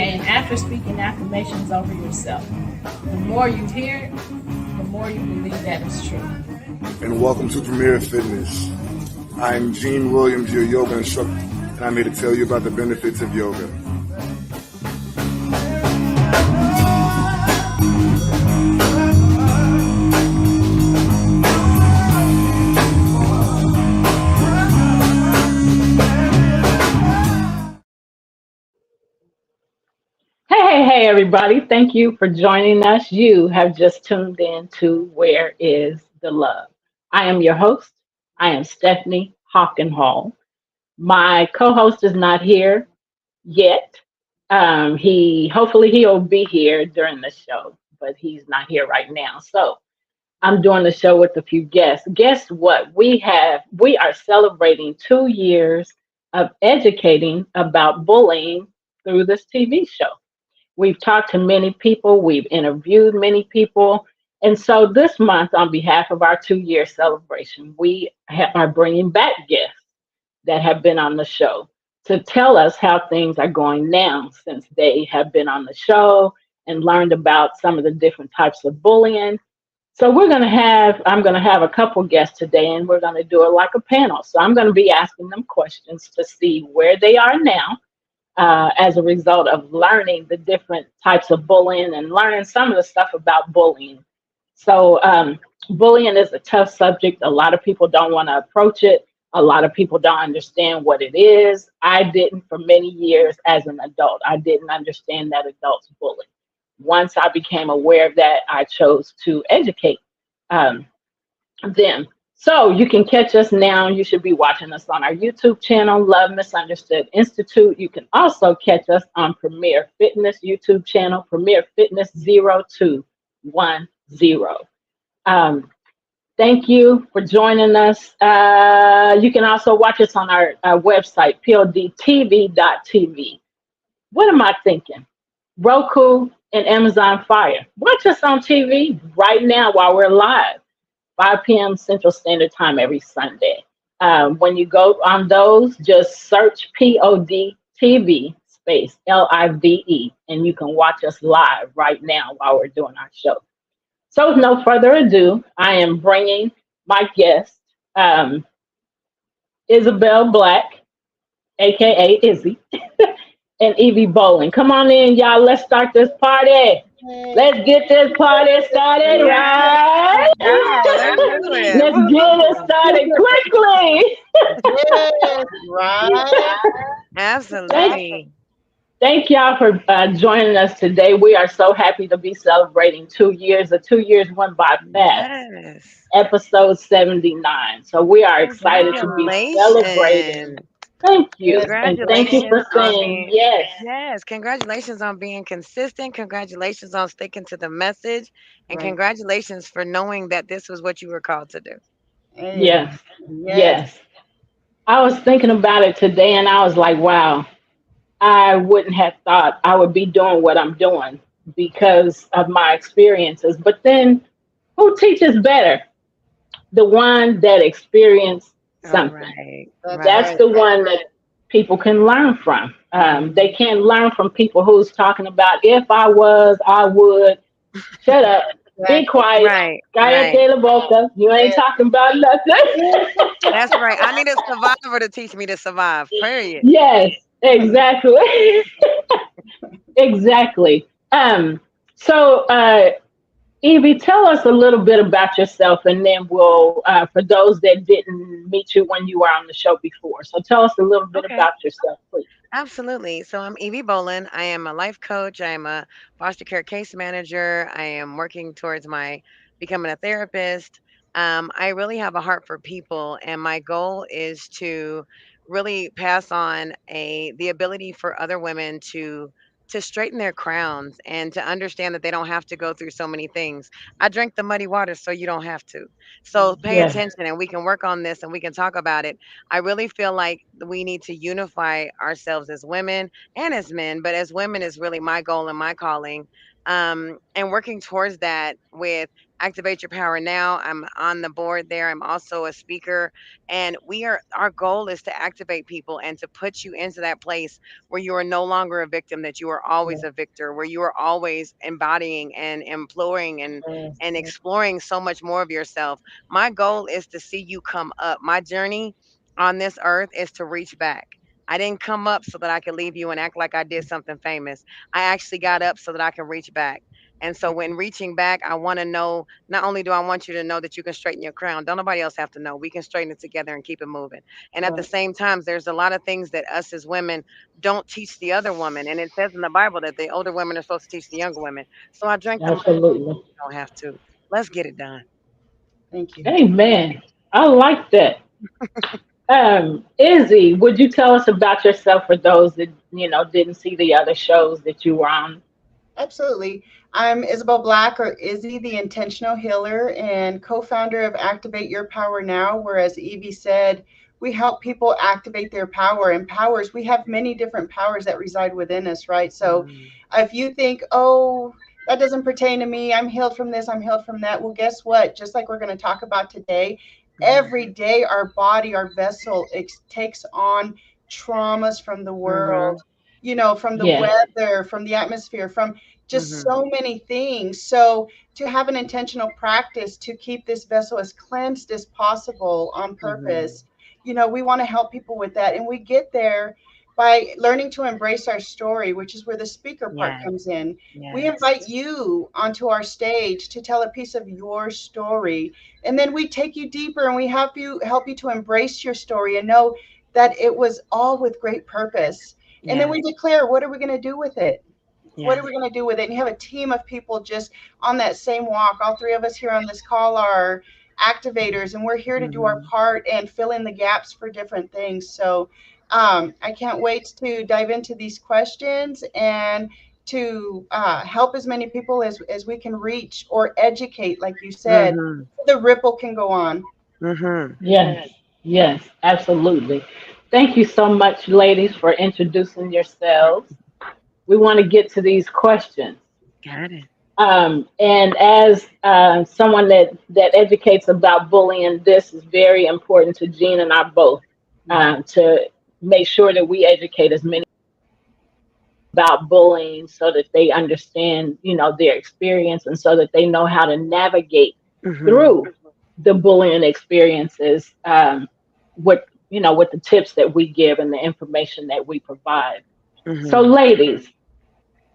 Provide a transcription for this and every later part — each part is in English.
gain after speaking affirmations over yourself. The more you hear it, the more you believe that it's true. And welcome to Premier Fitness. I'm Gene Williams, your yoga instructor, and I'm here to tell you about the benefits of yoga. Hey, everybody. Thank you for joining us. You have just tuned in to Where is the Love? I am your host. I am Stephanie Hockenhall. My co-host is not here yet. Hopefully he'll be here during the show, but he's not here right now. So I'm doing the show with a few guests. Guess what? We are celebrating 2 years of educating about bullying through this TV show. We've talked to many people, we've interviewed many people. And so this month, on behalf of our 2 year celebration, are bringing back guests that have been on the show to tell us how things are going now since they have been on the show and learned about some of the different types of bullying. So I'm going to have a couple guests today, and we're going to do it like a panel. So I'm going to be asking them questions to see where they are now as a result of learning the different types of bullying and learning some of the stuff about bullying. So, bullying is a tough subject. A lot of people don't want to approach it. A lot of people don't understand what it is. I didn't for many years as an adult. I didn't understand that adults bully. Once I became aware of that, I chose to educate um, them. So you can catch us now. You should be watching us on our YouTube channel, Love Misunderstood Institute. You can also catch us on Premier Fitness YouTube channel, Premier Fitness 0210. Thank you for joining us. You can also watch us on our website, podtv.tv. What am I thinking? Roku and Amazon Fire. Watch us on TV right now while we're live. 5 p.m. Central Standard Time every Sunday. When you go on those, just search POD space LIVE, and you can watch us live right now while we're doing our show. So with no further ado, I am bringing my guest, Isabel Black, aka Izzy, and Evie Bowling. Come on in, y'all. Let's start this party. Let's get this party started, right? Let's get it started quickly. Right. Absolutely. Thank y'all for joining us today. We are so happy to be celebrating 2 years. The 2 years went by fast. Yes. Episode 79. So we are excited to be celebrating. Thank you. And thank you for saying yes. Yes, congratulations on being consistent. Congratulations on sticking to the message. And congratulations for knowing that this was what you were called to do. Yes. I was thinking about it today and I was like, wow, I wouldn't have thought I would be doing what I'm doing because of my experiences. But then who teaches better? The one that experienced something. That's the one that people can learn from. They can't learn from people who's talking about if I was, I would. Shut up. Be quiet. Cállate la boca. You ain't talking about nothing. That's right. I need a survivor to teach me to survive. Period. Yes, exactly. Exactly. So Evie, tell us a little bit about yourself, and then we'll, for those that didn't meet you when you were on the show before. So tell us a little bit about yourself, please. Absolutely. So I'm Evie Bolin. I am a life coach. I am a foster care case manager. I am working towards my becoming a therapist. I really have a heart for people, and my goal is to really pass on the ability for other women to straighten their crowns and to understand that they don't have to go through so many things. I drink the muddy water so you don't have to. So pay attention and we can work on this and we can talk about it. I really feel like we need to unify ourselves as women and as men, but as women is really my goal and my calling And working towards that with Activate Your Power Now. I'm on the board there. I'm also a speaker, and our goal is to activate people and to put you into that place where you are no longer a victim, that you are Yeah. always a victor, where you are always embodying and imploring Yes. and Yes. exploring so much more of yourself. My goal is to see you come up. My journey on this earth is to reach back. I didn't come up so that I could leave you and act like I did something famous. I actually got up so that I can reach back. And so when reaching back, I want to know, not only do I want you to know that you can straighten your crown, don't nobody else have to know. We can straighten it together and keep it moving. And at the Right. same time, there's a lot of things that us as women don't teach the other woman. And it says in the Bible that the older women are supposed to teach the younger women. So I drank them, Absolutely. don't have to. Let's get it done. Thank you. Amen. I like that. Izzy, would you tell us about yourself for those that didn't see the other shows that you were on? Absolutely. I'm Isabel Black, or Izzy, the Intentional Healer, and co founder of Activate Your Power Now, where, as Evie said, we help people activate their power and powers. We have many different powers that reside within us, right? So Mm, if you think, oh, that doesn't pertain to me, I'm healed from this, I'm healed from that. Well, guess what? Just like we're going to talk about today, mhm, every day our body, our vessel takes on traumas from the world, mhm, from the Yes. weather, from the atmosphere, from just mhm, so many things. So to have an intentional practice to keep this vessel as cleansed as possible on mhm. purpose, we want to help people with that. And we get there by learning to embrace our story, which is where the speaker part Yes, comes in. We yes. invite you onto our stage to tell a piece of your story. And then we take you deeper and we help you to embrace your story and know that it was all with great purpose. And then Yes, we declare, what are we going to do with it? What are yes. we going to do with it? And you have a team of people just on that same walk. All three of us here on this call are activators, and we're here to do our Mhm, part and fill in the gaps for different things. So I can't wait to dive into these questions and to help as many people as we can reach or educate, like you said. mhm, The ripple can go on. mhm. Yes. Yes. Absolutely. Thank you so much, ladies, for introducing yourselves. We want to get to these questions. Got it. And as someone that educates about bullying, this is very important to Jean and I both, Mhm, to make sure that we educate as many about bullying so that they understand, their experience, and so that they know how to navigate mhm, through the bullying experiences, with the tips that we give and the information that we provide. So, mhm. ladies,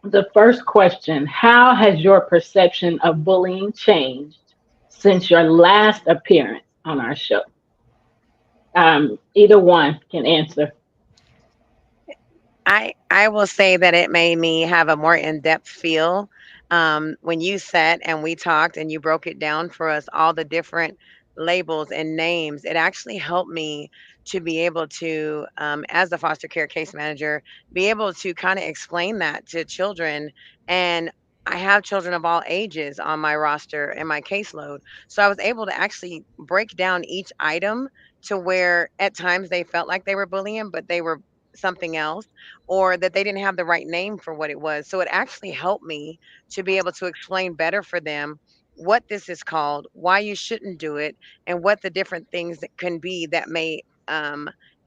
the first question: how has your perception of bullying changed since your last appearance on our show? Either one can answer. I will say that it made me have a more in-depth feel, when you sat and we talked and you broke it down for us, all the different labels and names. It actually helped me to be able to, as a foster care case manager, be able to kind of explain that to children. And I have children of all ages on my roster and my caseload. So I was able to actually break down each item to where at times they felt like they were bullying, but they were something else, or that they didn't have the right name for what it was. So it actually helped me to be able to explain better for them what this is called, why you shouldn't do it, and what the different things that can be that may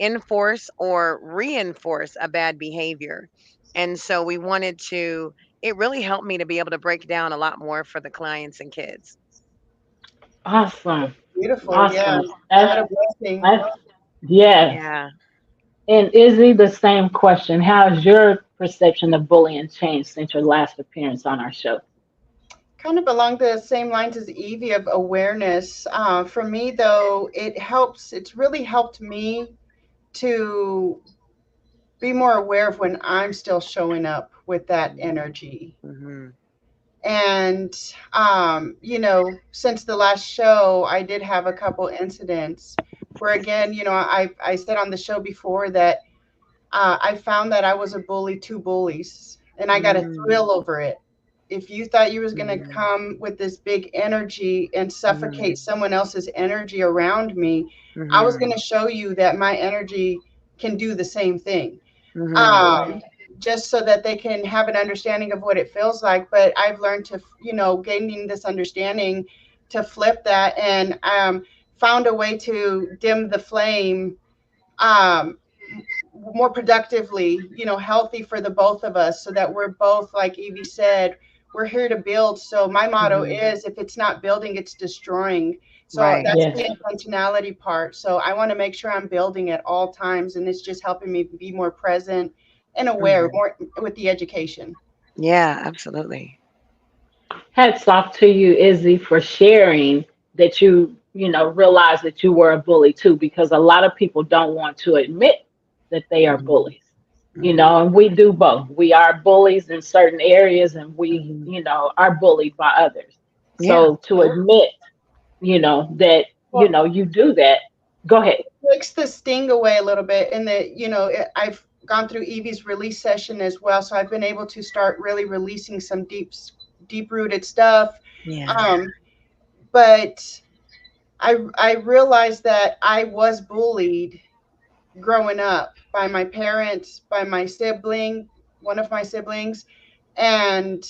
enforce or reinforce a bad behavior. And so we wanted to, it really helped me to be able to break down a lot more for the clients and kids. Awesome. Beautiful. Yeah. Awesome. What a blessing. That's yes. Yeah. And Izzy, the same question. How has your perception of bullying changed since your last appearance on our show? Kind of along the same lines as Evie of awareness. For me, though, it's really helped me to be more aware of when I'm still showing up with that energy. Mhm. And, since the last show, I did have a couple incidents where, again, I said on the show before that I found that I was a bully to bullies, and I got a Mhm. thrill over it. If you thought you was going to Mhm. come with this big energy and suffocate Mhm. someone else's energy around me, I was going Mhm. to show you that my energy can do the same thing. Mhm. Um, just so that they can have an understanding of what it feels like. But I've learned to, gaining this understanding, to flip that, and found a way to dim the flame, um, more productively, healthy for the both of us, so that we're both, like Evie said, we're here to build. So my motto Mhm. is, if it's not building, it's destroying. So Right. that's Yes. the intentionality part. So I want to make sure I'm building at all times, and it's just helping me be more present and aware, Mhm. more with the education. Yeah, absolutely. Hats off to you, Izzy, for sharing that you realize that you were a bully too, because a lot of people don't want to admit that they are Mhm. bullies. Mhm. And we do both. We are bullies in certain areas, and we, Mhm. are bullied by others. Yeah. So to admit, that, Well, you do that, go ahead. takes the sting away a little bit, and that, I've gone through Evie's release session as well, so I've been able to start really releasing some deep rooted stuff. Yeah. um but I realized that I was bullied growing up by my parents, by my sibling, one of my siblings. And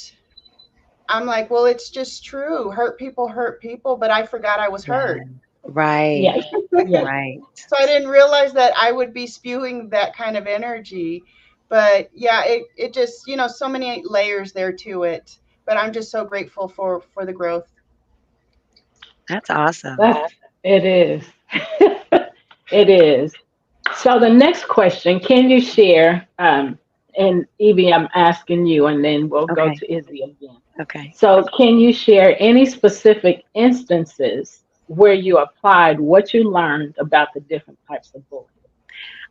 I'm like, well, it's just true, hurt people, but I forgot I was Yeah. hurt. Right. Yes. Yes. Right. So I didn't realize that I would be spewing that kind of energy. But yeah, it just, so many layers there to it. But I'm just so grateful for the growth. That's awesome. That's it is. It is. So the next question, can you share, and Evie, I'm asking you, and then we'll go Okay. to Izzy again. Okay. So can you share any specific instances where you applied what you learned about the different types of bullying?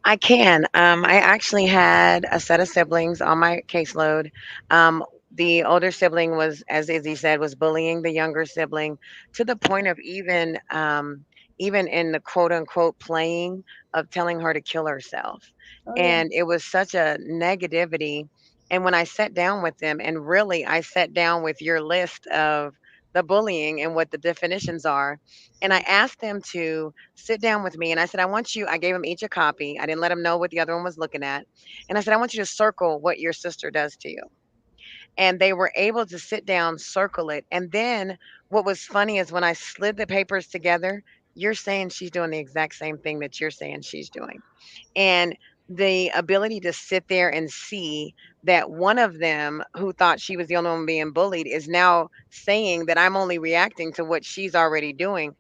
I can. I actually had a set of siblings on my caseload. Um, the older sibling was, as Izzy said, was bullying the younger sibling to the point of even in the quote unquote playing of telling her to kill herself. Oh yeah. And it was such a negativity. And when I sat down with them, and really I sat down with your list of the bullying and what the definitions are, and I asked them to sit down with me, and I said, I gave them each a copy. I didn't let them know what the other one was looking at. And I said, I want you to circle what your sister does to you. And they were able to sit down, circle it. And then what was funny is when I slid the papers together, you're saying she's doing the exact same thing that you're saying she's doing. And the ability to sit there and see that one of them who thought she was the only one being bullied is now saying that I'm only reacting to what she's already doing.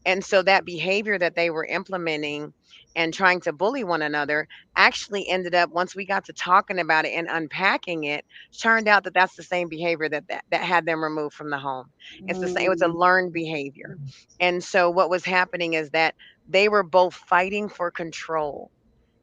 And so that behavior that they were implementing and trying to bully one another actually ended up, once we got to talking about it and unpacking it, turned out that that's the same behavior that had them removed from the home. It's the same, it was a Mm, learned behavior. And so what was happening is that they were both fighting for control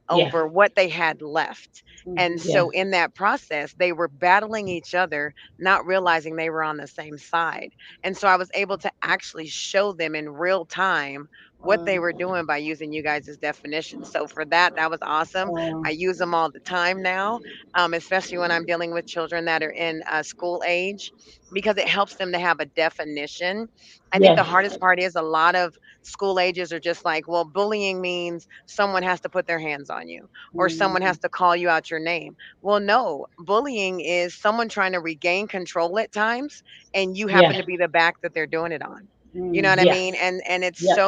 Yes. over what they had left. And mhm. so Yes. in that process, they were battling each other, not realizing they were on the same side. And so I was able to actually show them in real time what Wow. they were doing by using you guys' definitions. So for that, that was awesome. I Wow. use them all the time now, especially when I'm dealing with children that are in school age, because it helps them to have a definition. I think the Yes. hardest part is a lot of school ages are just like, well, bullying means someone has to put their hands on you or someone Mm, has to call you out your name. Well, no, bullying is someone trying to regain control at times and you happen Yes. to be the back that they're doing it on. You know what I mhm. Yes. mean? And Yes.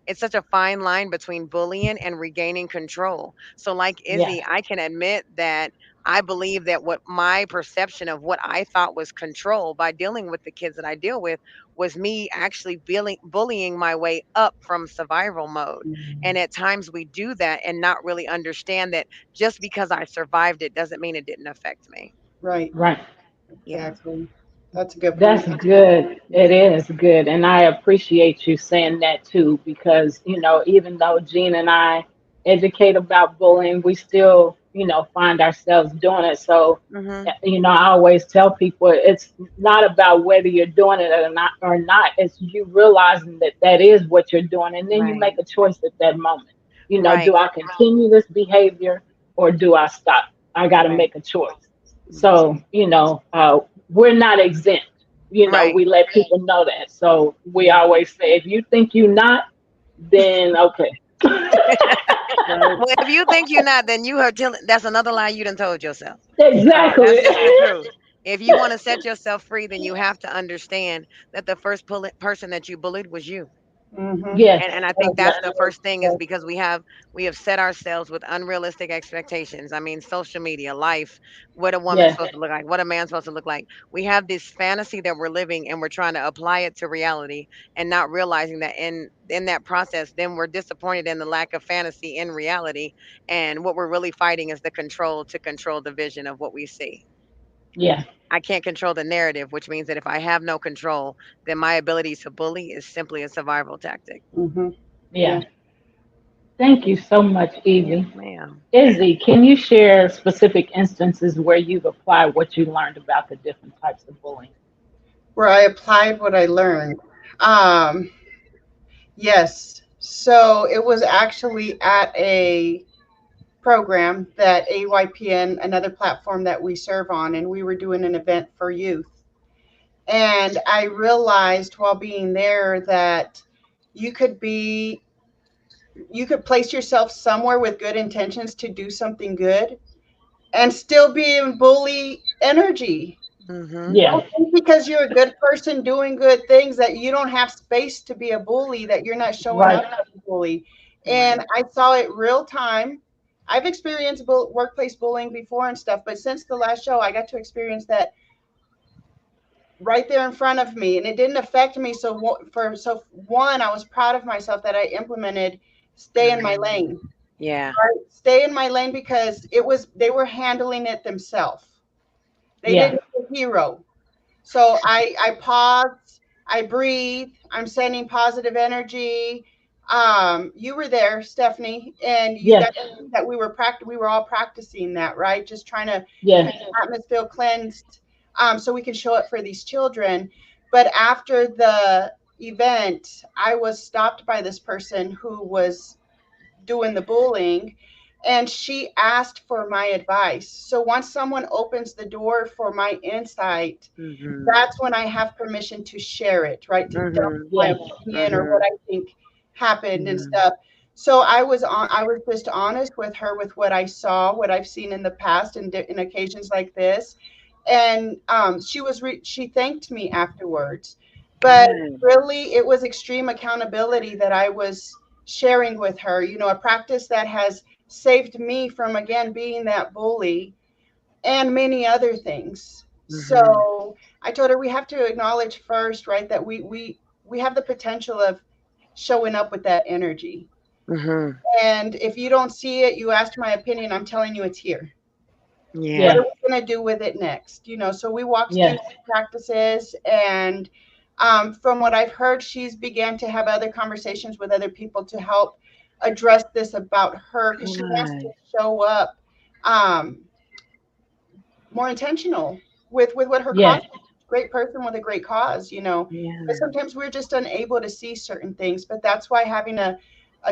it's such a fine line between bullying and regaining control. So like Yes. Izzy, I can admit that I believe that what my perception of what I thought was control by dealing with the kids that I deal with was me actually bullying my way up from survival mode. And Mm, at times we do that and not really understand that just because I survived it doesn't mean it didn't affect me. right. Right. Yeah. Exactly. That's a good That's point. good. It is good. And I appreciate you saying that too, because, even though Gene and I educate about bullying, we still, find ourselves doing it. So, Mhm. I always tell people it's not about whether you're doing it or not. It's you realizing that that is what you're doing. And then you make Right. a choice at that moment. Right. Do I continue this behavior or do I stop? I got to Right. make a choice. Mhm. So, we're not exempt. Right. We let people know that. So we Yeah. always say, if you think you're not, then okay. Well, if you think you're not, then you are telling. That's another lie you done told yourself. So Exactly. that's just the truth. If you want to set yourself free, then you have to understand that the first person that you bullied was you. Mm-hmm. Yes. And I think Yes. that's the first thing is because we have set ourselves with unrealistic expectations. I mean, social media, life, what a woman's Yes. supposed to look like, what a man's supposed to look like. We have this fantasy that we're living and we're trying to apply it to reality and not realizing that in that process, then we're disappointed in the lack of fantasy in reality. And what we're really fighting is the control to control the vision of what we see. Yes. I can't control the narrative, which means that if I have no control, then my ability to bully is simply a survival tactic. Mm-hmm. Yeah. Yeah. Thank you so much, Yes, Evie. ma'am. Izzy, can you share specific instances where you've applied what you learned about the different types of bullying? Where I applied what I learned. Um, yes. So it was actually at a program that AYPN, another platform that we serve on, and we were doing an event for youth. And I realized while being there that you could be, you could place yourself somewhere with good intentions to do something good and still be in bully energy. Mhm. Yes. Don't think because you're a good person doing good things that you don't have space to be a bully, that you're not showing Right. up as a bully. And Right. I saw it real time. I've experienced workplace bullying before and stuff, but since the last show, I got to experience that right there in front of me, and it didn't affect me. So so one, I was proud of myself that I implemented stay in my Mhm. lane, Yeah. right? Stay in my lane because they were handling it themselves. They Yes. didn't need a hero. So I pause, I breathe, I'm sending positive energy. You were there, Stephanie, and you Yes. got to see that we were all practicing that, right? Just trying to Yes. keep the atmosphere cleansed, so we can show up for these children. But after the event, I was stopped by this person who was doing the bullying, and she asked for my advice. So once someone opens the door for my insight, Mhm. that's when I have permission to share it, right? To tell Mhm. my Yes. opinion or what Mhm. I think happened and Mhm. stuff. So I was just honest with her with what I saw, what I've seen in the past, and in occasions like this. And she thanked me afterwards. But Good. really, it was extreme accountability that I was sharing with her. You know, a practice that has saved me from again being that bully and many other things. Mhm. So I told her we have to acknowledge first, right, that we have the potential of showing up with that energy. Mhm. And if you don't see it, you asked my opinion, I'm telling you it's here. What Yeah. are Yes. we going to do with it next? You know, so we walked through Yes. some practices, and from what I've heard, she's began to have other conversations with other people to help address this about her because she wants to Good. show up um, more intentional with what her cause Yes. is. Great person with a great cause, you know. But Yeah. sometimes we're just unable to see certain things. But that's why having a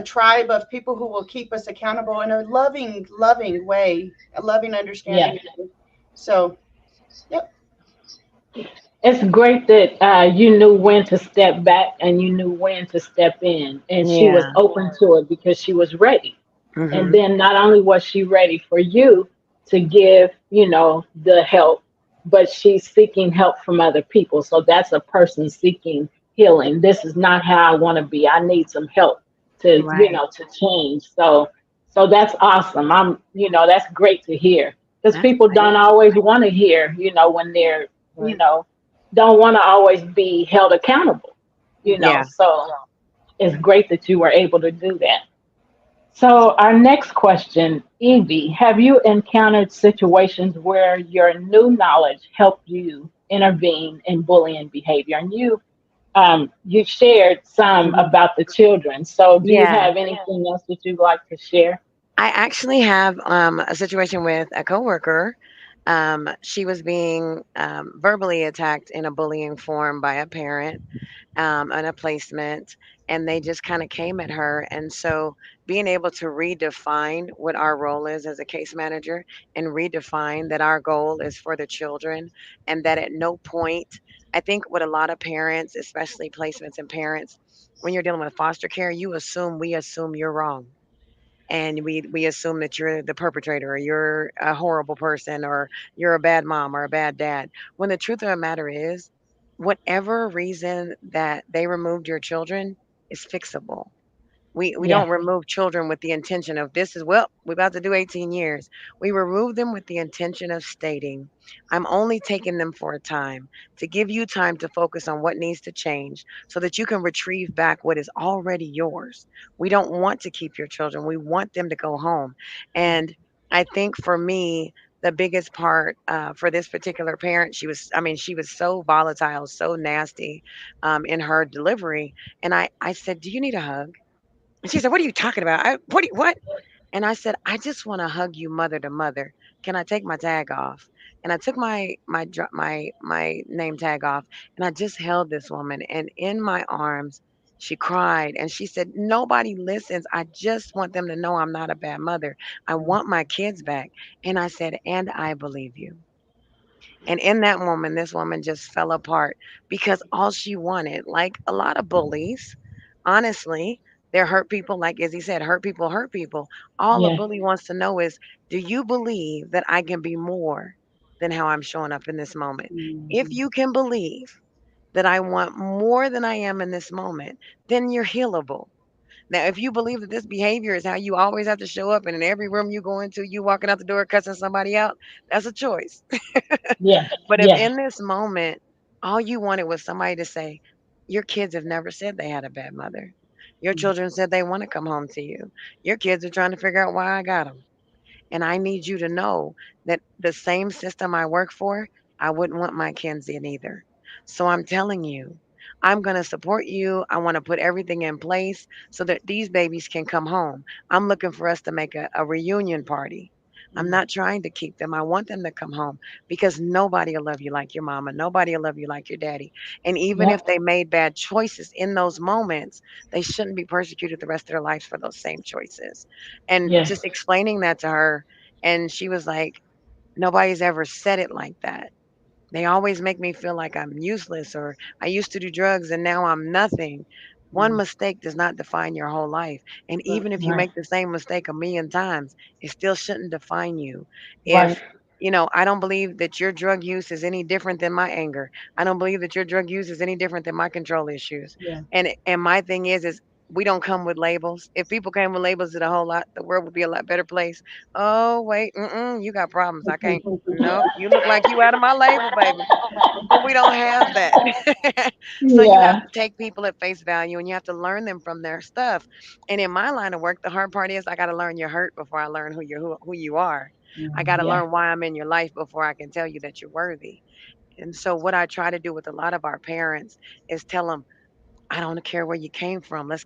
tribe of people who will keep us accountable in a loving, loving way, a loving, understanding Yes. way. So, yep. It's great that you knew when to step back and you knew when to step in, and she was Yeah. open to it because she was ready. And Mhm. then not only was she ready for you to give, the help, but she's seeking help from other people. So that's a person seeking healing. This is not how I want to be. I need some help to, Right. to change. So that's awesome. That's great to hear because That's people great. don't always want to hear, when they're, you Right. know, don't want to always be held accountable, Mhm. Yeah. so it's great that you were able to do that. So, our next question, Evie, have you encountered situations where your new knowledge helped you intervene in bullying behavior? And you shared some Mhm. about the children. So, do you Yeah. have anything else that you'd like to share? I actually have a situation with a coworker. She was being verbally attacked in a bullying form by a parent on a placement, and they just kind of came at her. And so, being able to redefine what our role is as a case manager and redefine that our goal is for the children, and that at no point, I think what a lot of parents, especially placements and parents, when you're dealing with foster care, we assume you're wrong. and we assume that you're the perpetrator, or you're a horrible person, or you're a bad mom or a bad dad. When the truth of the matter is, whatever reason that they removed your children is fixable. We Yeah. don't remove children with the intention of, this is, well, we're about to do 18 years. We remove them with the intention of stating, I'm only taking them for a time, to give you time to focus on what needs to change so that you can retrieve back what is already yours. We don't want to keep your children. We want them to go home. And I think for me, the biggest part for this particular parent, she was so volatile, so nasty in her delivery. And I said, do you need a hug? And she said, "What are you talking about? What?" And I said, "I just want to hug you mother to mother. Can I take my tag off?" And I took my name tag off, and I just held this woman, and in my arms she cried and she said, "Nobody listens. I just want them to know I'm not a bad mother. I want my kids back." And I said, "And I believe you." And in that moment, this woman just fell apart because all she wanted, like a lot of bullies, honestly, they're hurt people, like Izzy said, hurt people hurt people. All a Yeah. bully wants to know is, do you believe that I can be more than how I'm showing up in this moment? If Mhm. you can believe that I want more than I am in this moment, then you're healable. Now, if you believe that this behavior is how you always have to show up, and in every room you go into, you walking out the door cussing somebody out, that's a choice. Yeah. But if Yeah. in this moment, all you wanted was somebody to say, your kids have never said they had a bad mother. Your children said they want to come home to you. Your kids are trying to figure out why I got them. And I need you to know that the same system I work for, I wouldn't want my kids in either. So I'm telling you, I'm going to support you. I want to put everything in place so that these babies can come home. I'm looking for us to make a reunion party. I'm not trying to keep them. I want them to come home because nobody will love you like your mama. Nobody will love you like your daddy. And even Yep. if they made bad choices in those moments, they shouldn't be persecuted the rest of their lives for those same choices. And Yes. just explaining that to her, and she was like, nobody's ever said it like that. They always make me feel like I'm useless, or I used to do drugs and now I'm nothing. One mistake does not define your whole life. And even if you Right. make the same mistake a million times, it still shouldn't define you. Right. If, you know, I don't believe that your drug use is any different than my anger. I don't believe that your drug use is any different than my control issues. Yeah. And my thing is we don't come with labels. If people came with labels, it a whole lot, the world would be a lot better place. Oh, wait, you got problems. I can't. Nope, you look like you out of my label, baby. But we don't have that. So you have Yeah. to take people at face value and you have to learn them from their stuff. And in my line of work, the hard part is I got to learn your hurt before I learn who you are. I got to Yeah. learn why I'm in your life before I can tell you that you're worthy. And so what I try to do with a lot of our parents is tell them, I don't care where you came from. Let's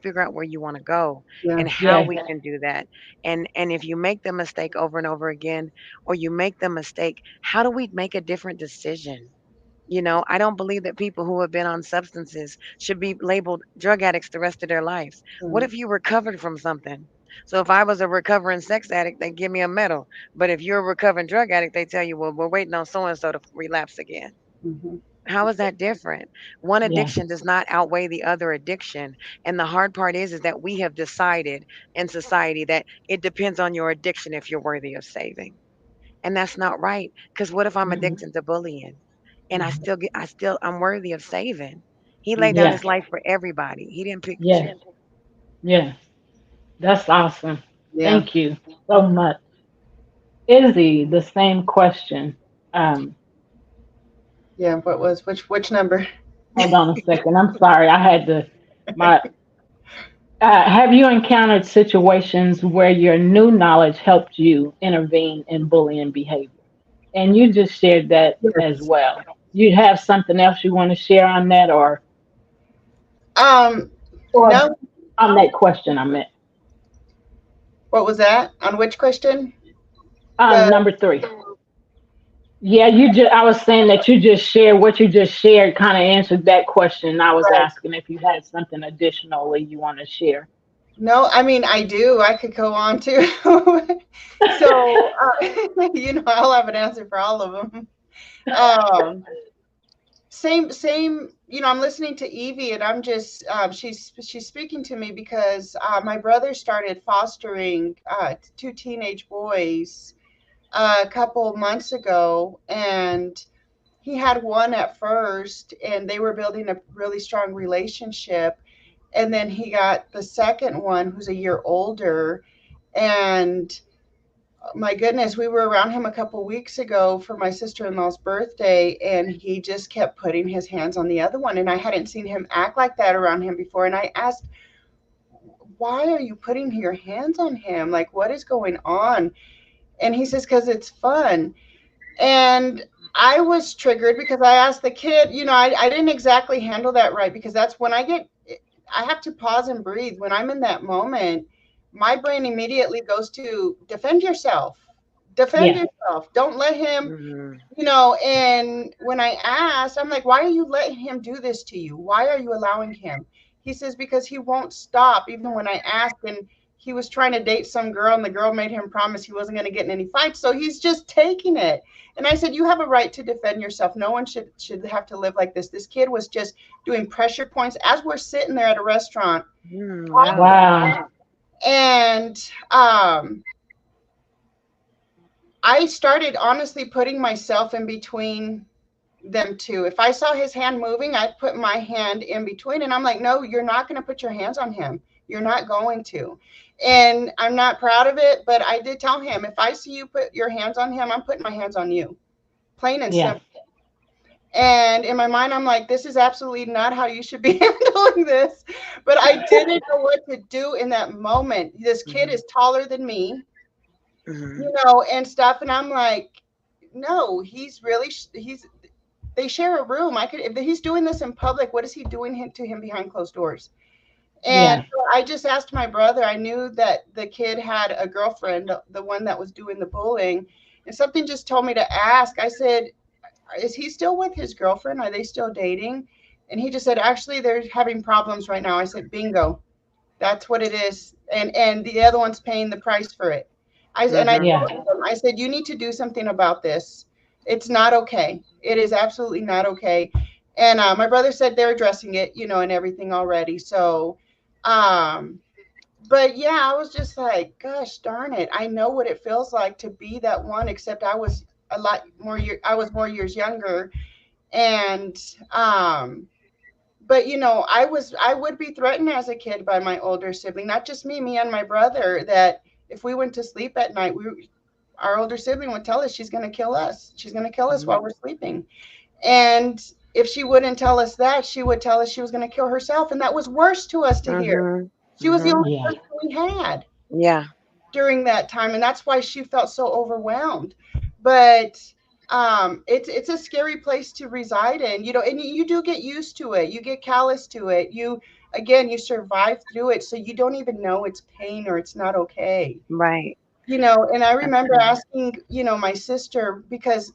figure out where you want to go Yeah. and how Yeah. we can do that. And if you make the mistake over and over again, or you make the mistake, how do we make a different decision? You know, I don't believe that people who have been on substances should be labeled drug addicts the rest of their lives. What Right. if you recovered from something? So if I was a recovering sex addict, they give me a medal. But if you're a recovering drug addict, they tell you, well, we're waiting on so and so to relapse again. Mhm. How is that different? One Yeah. addiction does not outweigh the other addiction. And the hard part is that we have decided in society that it depends on your addiction if you're worthy of saving. And that's not right. Because what if I'm Mhm. addicted to bullying and Mhm. I'm worthy of saving? He laid down Yeah. his life for everybody. He didn't pick and Yeah. choose. Yeah. That's awesome. Yeah. Thank you so much. Izzy, the same question. Yeah. What was which number? Hold on a second. I'm sorry. I had to my have you encountered situations where your new knowledge helped you intervene in bullying behavior? And you just shared that as Yes. well. You have something else you want to share on that, Um. or No. on that question I meant. What was that? On which question? The Number three. Yeah, you just I was saying that you just shared what you just shared kind of answered that question. I was right. asking if you had something additionally you want to share. No, I mean I do. I could go on too. So I'll have an answer for all of them. Um, same. I'm listening to Evie, and I'm just she's speaking to me because my brother started fostering two teenage boys a couple months ago, and he had one at first, and they were building a really strong relationship, and then he got the second one who's a year older, and my goodness, we were around him a couple weeks ago for my sister-in-law's birthday, and he just kept putting his hands on the other one, and I hadn't seen him act like that around him before. And I asked, why are you putting your hands on him? Like, what is going on? And he says, because it's fun. And I was triggered because I asked the kid, I didn't exactly handle that right, because that's when I have to pause and breathe. When I'm in that moment, my brain immediately goes to defend yourself. Defend Yeah. yourself. Don't let him, Mhm. and when I asked, I'm like, why are you letting him do this to you? Why are you allowing him? He says, because he won't stop. Even when I asked, and he was trying to date some girl, and the girl made him promise he wasn't going to get in any fights. So he's just taking it. And I said, you have a right to defend yourself. No one should have to live like this. This kid was just doing pressure points as we're sitting there at a restaurant. Wow. Wow. And I started honestly putting myself in between them two. If I saw his hand moving, I'd put my hand in between, and I'm like, no, you're not going to put your hands on him. You're not going to. And I'm not proud of it, but I did tell him, if I see you put your hands on him, I'm putting my hands on you. Plain and Yeah. simple. And in my mind, I'm like, this is absolutely not how you should be handling this. But I didn't know what to do in that moment. This kid Mhm. is taller than me, Mhm. and stuff. And I'm like, no, they share a room. If he's doing this in public, what is he doing to him behind closed doors? And Yeah. so I just asked my brother. I knew that the kid had a girlfriend, the one that was doing the bullying, and something just told me to ask. I said, is he still with his girlfriend? Are they still dating? And he just said, actually, they're having problems right now. I said, bingo. That's what it is. And the other one's paying the price for it. I Mhm. Yeah. told him, I said, you need to do something about this. It's not okay. It is absolutely not okay. And my brother said they're addressing it, and everything already. So, um, but yeah, I was just like, gosh darn it. I know what it feels like to be that one, except I was I was more years younger. And but I would be threatened as a kid by my older sibling, not just me and my brother, that if we went to sleep at night, our older sibling would tell us she's going to kill us. She's going to kill us Mhm. while we're sleeping. And if she wouldn't tell us that, she would tell us she was going to kill herself. And that was worse to us to hear. Mhm. She was the Mhm. only Yeah. person we had Yeah. during that time, and that's why she felt so overwhelmed. But it's a scary place to reside in, and you do get used to it. You get callous to it. You survive through it, so you don't even know it's pain or it's not okay. Right. And I That's remember good. asking, my sister, because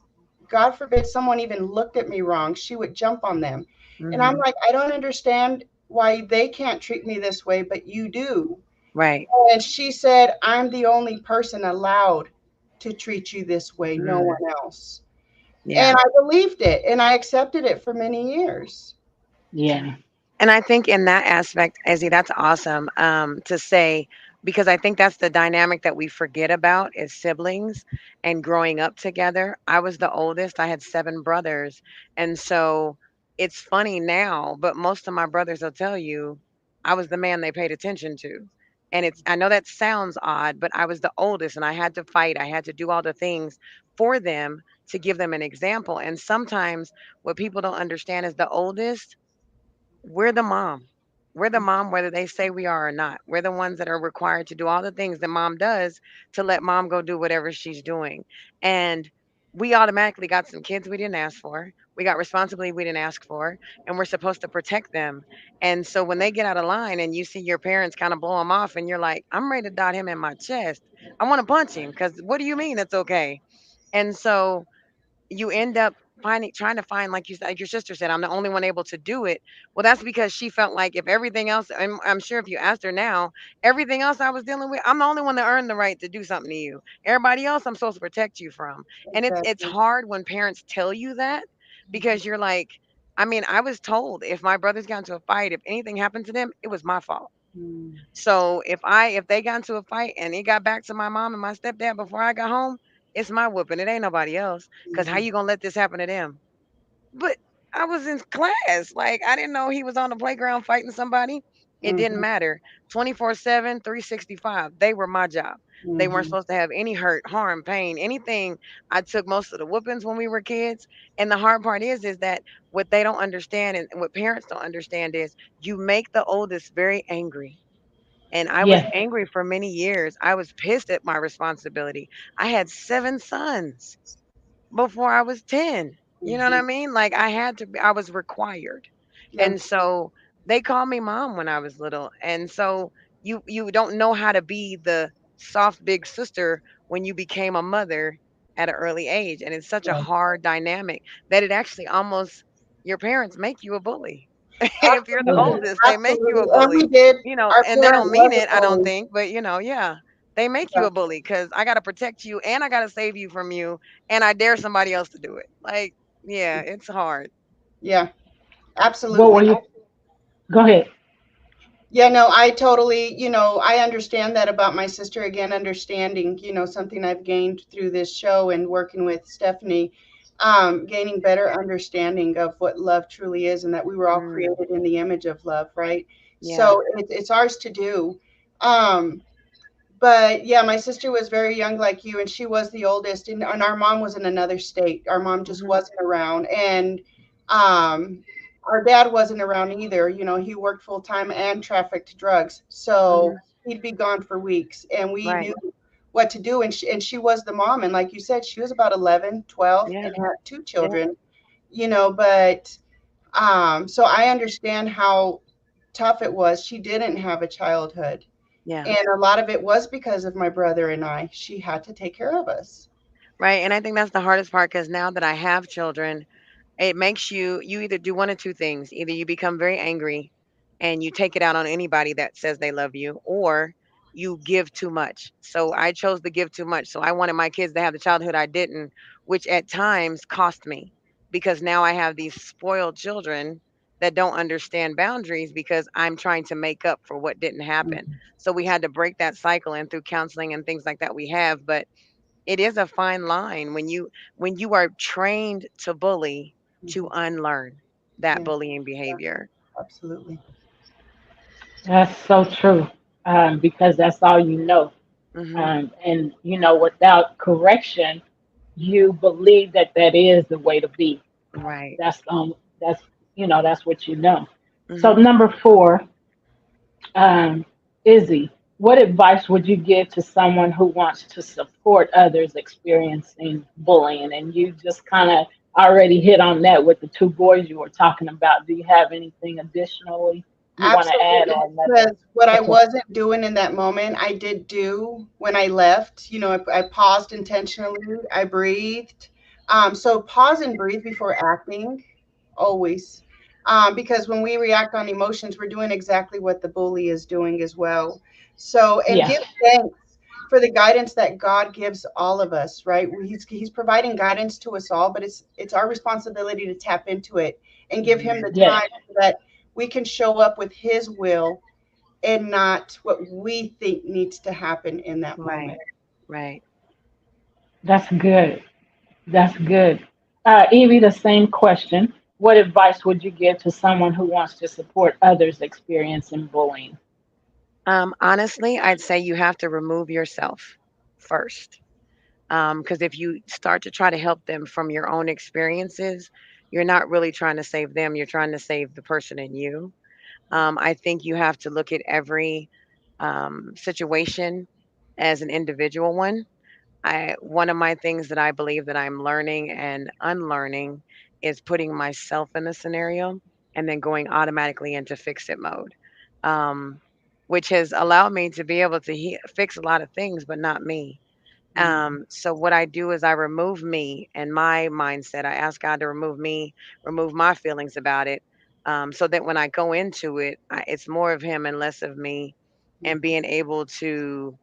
God forbid someone even looked at me wrong, she would jump on them. And I'm Mhm. like, I don't understand why they can't treat me this way, but you do. Right. And she said, I'm the only person allowed to treat you this way, no Mm. one else. Yeah. And I believed it, and I accepted it for many years. Yeah. And I think in that aspect, Izzy, that's awesome to say, because I think that's the dynamic that we forget about is siblings and growing up together. I was the oldest, I had seven brothers. And so it's funny now, but most of my brothers will tell you I was the man they paid attention to. And I know that sounds odd, but I was the oldest and I had to fight. I had to do all the things for them to give them an example. And sometimes what people don't understand is the oldest, we're the mom. We're the mom, whether they say we are or not. We're the ones that are required to do all the things that mom does to let mom go do whatever she's doing. And we automatically got some kids we didn't ask for. We got responsibility we didn't ask for, and we're supposed to protect them. And so when they get out of line and you see your parents kind of blow them off, and you're like, I'm ready to dot him in my chest. I want to punch him because what do you mean it's okay? And so you end up trying to find, like you said, like your sister said, I'm the only one able to do it. Well, that's because she felt like if everything else, I'm sure if you asked her now, everything else I was dealing with, I'm the only one that earned the right to do something to you. Everybody else I'm supposed to protect you from. And it's Exactly. hard when parents tell you that, because you're like, I mean, I was told if my brothers got into a fight, if anything happened to them, it was my fault. Mm, So if they got into a fight and it got back to my mom and my stepdad before I got home, it's my whooping. It ain't nobody else. Cause how mhm, you gonna let this happen to them? But I was in class. Like, I didn't know he was on the playground fighting somebody. It didn't mhm, matter. 24/7, 365. They were my job. They weren't mhm. supposed to have any hurt, harm, pain, anything. I took most of the whoopings when we were kids. And the hard part is that what they don't understand and what parents don't understand is you make the oldest very angry. And I was Yes. angry for many years. I was pissed at my responsibility. I had 7 sons before I was 10. You know what I Mhm. mean? Like I had to be, I was required. Yeah, And so they called me mom when I was little. And so you don't know how to be the soft big sister when you became a mother at an early age. And it's such a yeah. hard dynamic that it actually almost your parents make you a bully. If you're the Yes. Absolutely, oldest, they make you a absolutely. And we bully. did. You know, Our and they parent don't mean was a it, I don't bully. think, but yeah. They make you Yeah, a bully because I gotta protect you and I gotta save you from you and I dare somebody else to do it. Like, yeah, it's hard. yeah, What were absolutely. you? Go ahead. Yeah, no, I totally, I understand that about my sister. Again, understanding, something I've gained through this show and working with Stephanie, gaining better understanding of what love truly is and that we were all Mm, created in the image of love, right? yeah. So it's ours to do. Um, but yeah, my sister was very young like you, and she was the oldest, and our mom was in another state. Our mom just Hmm. wasn't around, and um, our dad wasn't around either. He worked full time and trafficked drugs, so Hmm. he'd be gone for weeks, and we Right. knew what to do. And she was the mom, and like you said, she was about 11, 12, Yeah. and had two Yeah. children. But so I understand how tough it was. She didn't have a childhood, Yeah. and a lot of it was because of my brother and I. She had to take care of us. Right. And I think that's the hardest part because now that I have children, it makes you either do one of two things. Either you become very angry and you take it out on anybody that says they love you, or you give too much. So I chose to give too much. So I wanted my kids to have the childhood I didn't, which at times cost me because now I have these spoiled children that don't understand boundaries because I'm trying to make up for what didn't happen. Mhm, So we had to break that cycle and through counseling and things like that we have, but it is a fine line when you are trained to bully to mhm. unlearn that Yeah, bullying yeah, behavior. absolutely. That's so true. Because that's all you know. Mhm. And without correction, you believe that that is the way to be. Right. That's that's that's what you know. So Mhm. number four, um, Izzy, what advice would you give to someone who wants to support others experiencing bullying? And you just kind of already hit on that with the two boys you were talking about. Do you have anything additionally you want to add Absolutely, on that? because what I Support. wasn't doing in that moment, I did do when I left. I paused intentionally. I breathed. So pause and breathe before acting, always. Because when we react on emotions, we're doing exactly what the bully is doing as well. So, and Yeah, give thanks for the guidance that God gives all of us, right? He's providing guidance to us all, but it's our responsibility to tap into it and give Him the yeah, time so that we can show up with His will and not what we think needs to happen in that moment. Right. Right. that's good. That's good. Evie, the same question. What advice would you give to someone who wants to support others experiencing bullying? Honestly, I'd say you have to remove yourself first. Because if you start to try to help them from your own experiences, you're not really trying to save them. You're trying to save the person in you. I think you have to look at every situation as an individual one. I One of my things that I believe that I'm learning and unlearning is putting myself in the scenario and then going automatically into fix it mode, um, which has allowed me to be able to fix a lot of things, but not me. Mhm. So what I do is I remove me and my mindset. I ask God to remove me, remove my feelings about it, so that when I go into it, it's more of Him and less of me, and being able to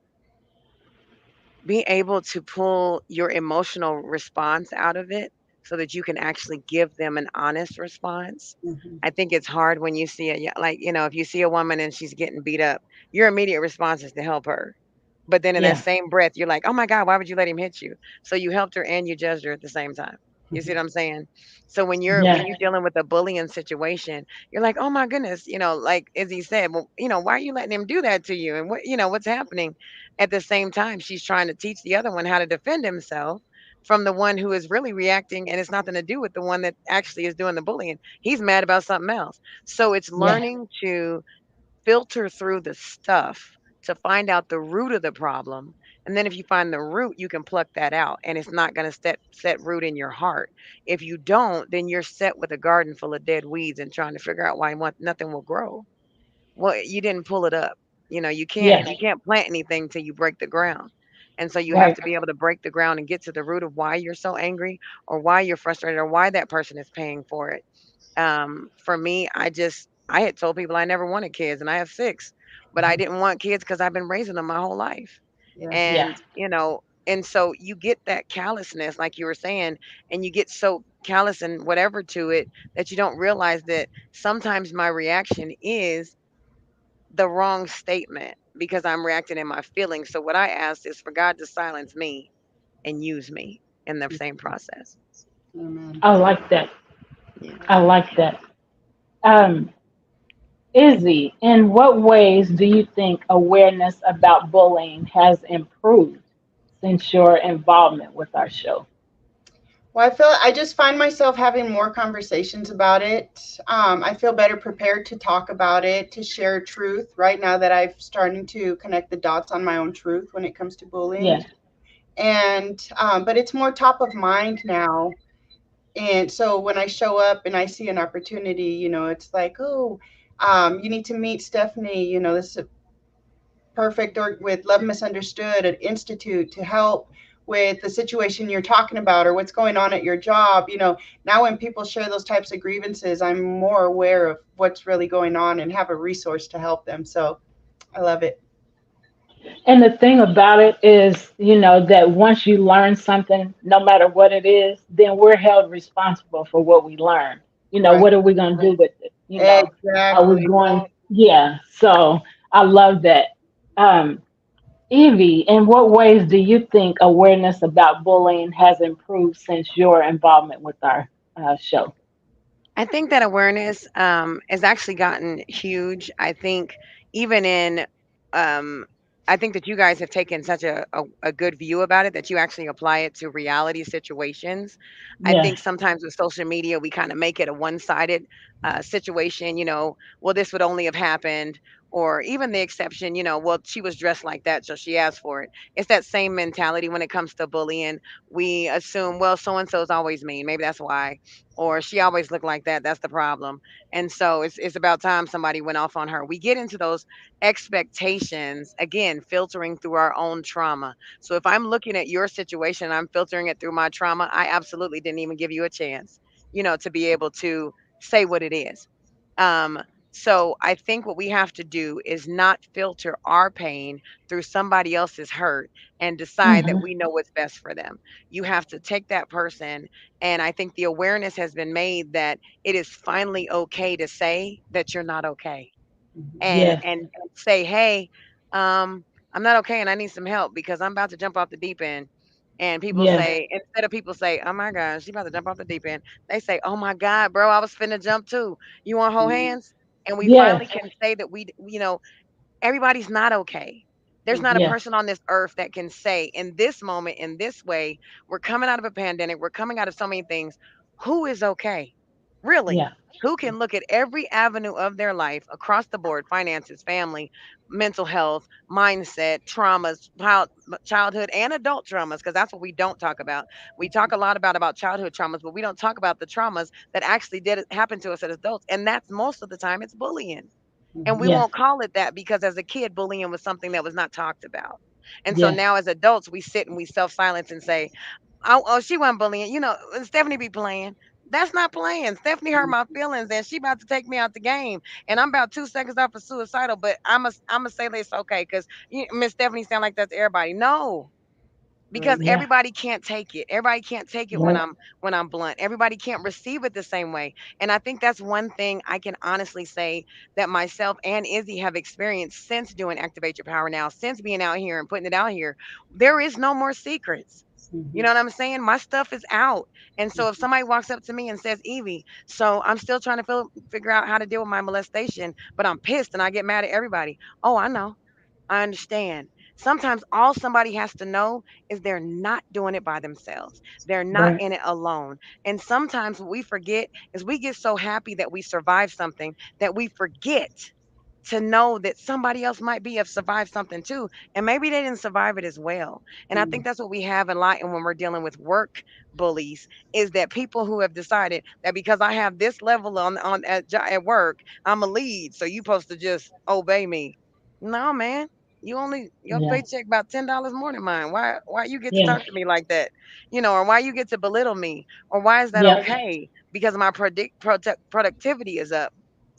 pull your emotional response out of it so that you can actually give them an honest response. Mhm. I think it's hard when you see like, if you see a woman and she's getting beat up, your immediate response is to help her. But then in that Yeah. same breath, you're like, "Oh my God, why would you let him hit you?" So you helped her and you judged her at the same time. You see what I'm saying? So Yeah. when you're dealing with a bullying situation, you're like, "Oh my goodness," like as he said, "Well, why are you letting him do that to you? And what's happening?" At the same time, she's trying to teach the other one how to defend himself from the one who is really reacting, and it's nothing to do with the one that actually is doing the bullying. He's mad about something else. So it's Yeah. learning to filter through the stuff to find out the root of the problem. And then if you find the root, you can pluck that out and it's not going to set root in your heart. If you don't, then you're set with a garden full of dead weeds and trying to figure out why nothing will grow. Well, you didn't pull it up. You can't Yeah. you can't plant anything till you break the ground. And so you have Right. to be able to break the ground and get to the root of why you're so angry or why you're frustrated or why that person is paying for it. For me, I had told people I never wanted kids, and I have 6, but I didn't want kids because I've been raising them my whole life. Yes. Yeah. And so you get that callousness, like you were saying, and you get so callous and whatever to it that you don't realize that sometimes my reaction is the wrong statement because I'm reacting in my feelings. So what I ask is for God to silence me and use me in the same process. Amen. I like that. Yeah. I like that. Um, Izzy, in what ways do you think awareness about bullying has improved since your involvement with our show? Well, I just find myself having more conversations about it. I feel better prepared to talk about it, to share truth right now that I've starting to connect the dots on my own truth when it comes to bullying. Yeah. And but it's more top of mind now. And so when I show up and I see an opportunity, it's like, oh, you need to meet Stephanie. This is perfect, or with Love Misunderstood at Institute to help with the situation you're talking about or what's going on at your job. Now when people share those types of grievances, I'm more aware of what's really going on and have a resource to help them. So I love it. And the thing about it is, that once you learn something, no matter what it is, then we're held responsible for what we learn. Right. What are we going to do with it? Are we Exactly. going, yeah. So I love that. Um, Evie, in what ways do you think awareness about bullying has improved since your involvement with our show? I think that awareness has actually gotten huge. I think even in, um, I think that you guys have taken such a good view about it that you actually apply it to reality situations. I Yeah. think sometimes with social media, we kind of make it a one sided situation, well, this would only have happened. Or even the exception, well, she was dressed like that, so she asked for it. It's that same mentality when it comes to bullying. We assume, well, so and so is always mean. Maybe that's why, or she always looked like that. That's the problem. And so it's about time somebody went off on her. We get into those expectations again, filtering through our own trauma. So if I'm looking at your situation, I'm filtering it through my trauma. I absolutely didn't even give you a chance, to be able to say what it is. Um, so I think what we have to do is not filter our pain through somebody else's hurt and decide that Hmm. we know what's best for them. You have to take that person, and I think the awareness has been made that it is finally okay to say that you're not okay, and Yes. say, "Hey, I'm not okay and I need some help because I'm about to jump off the deep end." And people Yes. say, instead of people say, "Oh my gosh, she about to jump off the deep end," they say, "Oh my God, bro, I was finna jump too. You want to hold hands?" And we finally Yes. can say that everybody's not okay. There's not a Yes. person on this earth that can say in this moment, in this way, we're coming out of a pandemic, we're coming out of so many things. Who is okay? Really? Yeah. Who can look at every avenue of their life across the board, finances, family, mental health, mindset, traumas, childhood and adult traumas, because that's what we don't talk about. We talk a lot about childhood traumas, but we don't talk about the traumas that actually did happen to us as adults. And that's most of the time it's bullying, and we Yes. won't call it that because as a kid, bullying was something that was not talked about. And so Yes. now as adults, we sit and we self silence and say, oh, she wasn't bullying. Stephanie be playing. That's not playing. Stephanie hurt my feelings and she about to take me out the game. And I'm about 2 seconds off of suicidal, but I'm a say this okay because Miss Stephanie sound like that's everybody. No, because Yeah. everybody can't take it. Everybody can't take it Yeah. when I'm blunt. Everybody can't receive it the same way. And I think that's one thing I can honestly say that myself and Izzy have experienced since doing Activate Your Power Now, since being out here and putting it out here. There is no more secrets. You Mhm. know what I'm saying? My stuff is out. And so if somebody walks up to me and says, Evie, so I'm still trying to figure out how to deal with my molestation, but I'm pissed and I get mad at everybody. Oh, I know. I understand. Sometimes all somebody has to know is they're not doing it by themselves. They're not Right. in it alone. And sometimes what we forget is we get so happy that we survived something that we forget to know that somebody else might be have survived something too, and maybe they didn't survive it as well. And I think Mhm. that's what we have a lot, and when we're dealing with work bullies, is that people who have decided that because I have this level at work, I'm a lead, so you supposed to just obey me. No, man. You only your Yeah. paycheck about $10 more than mine. Why you get to Yeah. talk to me like that? Or why you get to belittle me? Or why is that Yep. okay? Because my productivity is up,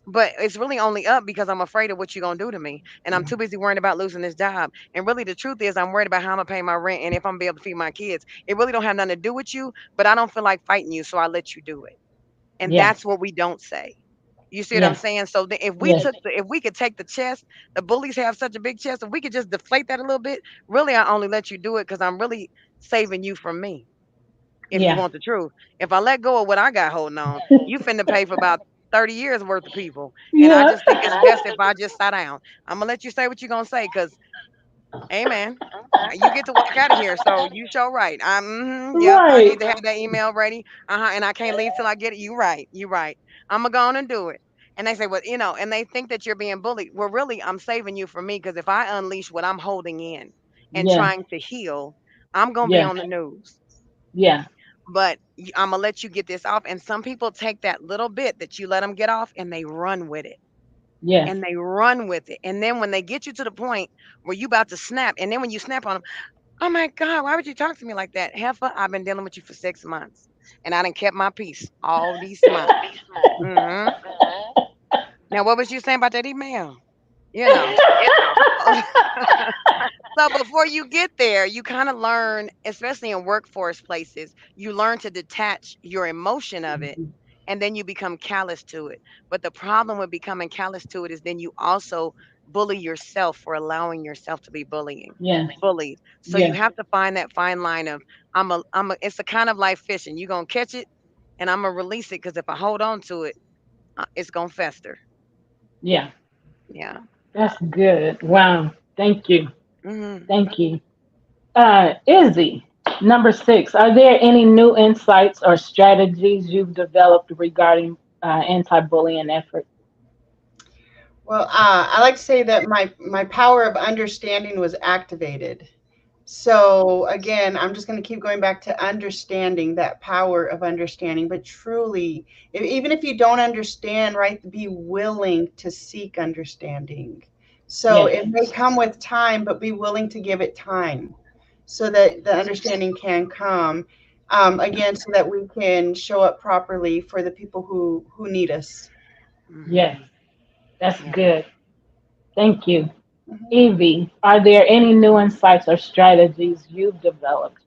but it's really only up because I'm afraid of what you're gonna do to me, and I'm too busy worrying about losing this job. And really, the truth is, I'm worried about how I'm gonna pay my rent and if I'm gonna be able to feed my kids. It really don't have nothing to do with you, but I don't feel like fighting you, so I let you do it. And Yeah. that's what we don't say. You see what I'm Yeah. saying? So Yes. if we could take the chest, the bullies have such a big chest. If we could just deflate that a little bit, really, I only let you do it because I'm really saving you from me if you Yeah. want the truth. If I let go of what I got holding on, you finna pay for about 30 years worth of people. And I Yeah. just think it's best if I just sat down. I'm gonna let you say what you're gonna say, because amen. You get to walk out of here, so you show right. Yep, I Right. need to have that email ready. And I can't leave till I get it. You right, you right. I'm gonna go on and do it. And they say, well, and they think that you're being bullied. Well, really, I'm saving you from me, because if I unleash what I'm holding in and Yeah. trying to heal, I'm gonna be Yeah. on the news. Yeah. But I'm gonna let you get this off. And some people take that little bit that you let them get off and they run with it. Yes. And they run with it. And then when they get you to the point where you about to snap, and then when you snap on them, oh my God, why would you talk to me like that? Heifer, I've been dealing with you for 6 months. And I done kept my peace all these months. hmm Now, what was you saying about that email? You know. So before you get there, you kind of learn, especially in workforce places, you learn to detach your emotion of it, and then you become callous to it. But the problem with becoming callous to it is then you also bully yourself for allowing yourself to be Yeah. bullied. So you Yeah. have to find that fine line of it's a kind of like fishing. You're gonna catch it and I'm gonna release it, because if I hold on to it, it's gonna fester. Yeah. Yeah. That's good. Wow. Thank you. hmm Thank you. Izzy, number 6. Are there any new insights or strategies you've developed regarding anti-bullying efforts? Well, I like to say that my power of understanding was activated. So again, I'm just going to keep going back to understanding, that power of understanding. But truly, even if you don't understand, right, be willing to seek understanding. So Yes. it may come with time, but be willing to give it time so that the understanding can come. Again, so that we can show up properly for the people who need us. Yes. hmm That's Yeah. good. Thank you. Mhm. Evie, are there any new insights or strategies you've developed